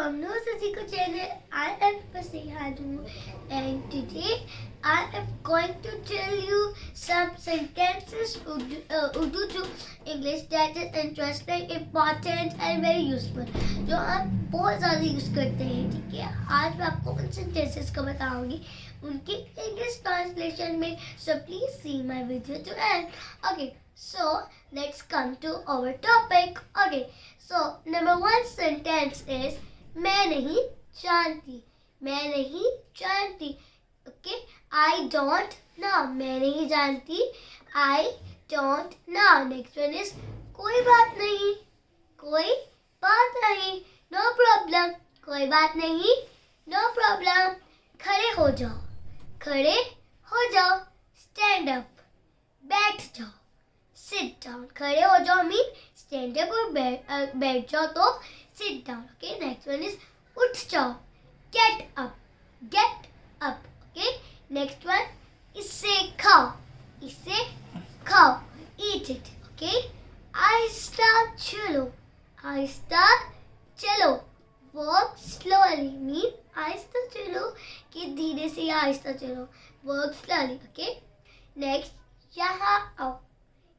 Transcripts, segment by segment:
from Noor Seekho channel. I am fasiha and today I am going to tell you some sentences Urdu to English that is interesting, important and very useful जो आप बहुत ज़्यादा use करते हैं. ठीक है, आज मैं आपको उन sentences का बताऊंगी उनकी English translation में. So please see my video to end. Okay, so let's come to our topic. Okay, so number one sentence is मैं नहीं जानती. मैं नहीं जानती. Okay, I don't know. मैं नहीं जानती. I don't know. Next one is कोई बात नहीं. कोई बात नहीं. No problem. कोई बात नहीं. No problem. खड़े हो जाओ. खड़े हो जाओ. Stand up. बैठ जाओ. Sit down. खड़े हो जाओ mean stand up और बैठ जाओ तो sit down. Okay, next one is उठ जाओ. Get up. Get up. Okay, next one इससे खाओ. इससे खाओ. Eat it. Okay, आहिस्ता चलो. आहिस्ता चलो. Walk slowly mean आहिस्ता चलो कि धीरे से या आहिस्ता चलो. Walk slowly. Okay, next यहाँ आओ.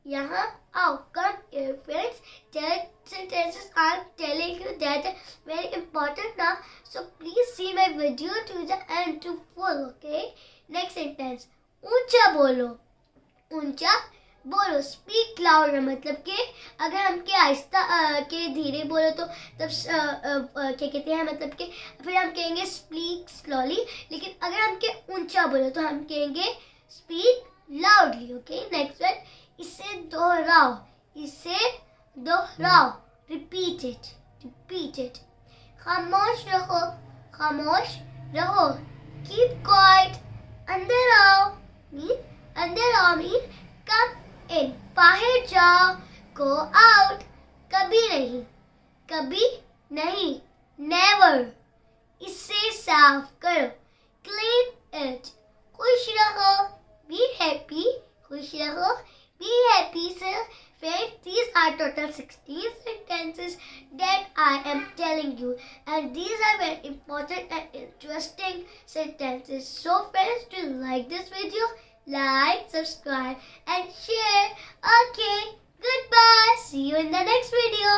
यहाँ आओ. Come here friends. That sentences I'm telling you that are very important now. So please see my video to the end to full. Okay. Next sentence. ऊंचा बोलो. ऊंचा बोलो. Speak louder मतलब कि अगर हम के आहिस्ता के धीरे बोलो तो तब क्या कहते हैं मतलब कि फिर हम कहेंगे speak slowly. लेकिन अगर हम के ऊंचा बोलो तो हम कहेंगे speak loudly. Okay. Next one. इसे दोहराओ. इसे दोहराओ. Repeat it. Repeat it. खामोश रहो. खामोश रहो. Keep quiet. अंदर आओ. Mean अंदर आओ mean come in. बाहर जाओ. Go out. कभी नहीं. कभी नहीं. Never. इसे साफ करो. Clean it. खुश रहो. Be happy. खुश रहो. Be happy, sir. Friends, these are total 16 sentences that I am telling you, and these are very important and interesting sentences. So friends, do you like this video? Like, subscribe and share. Okay, goodbye. See you in the next video.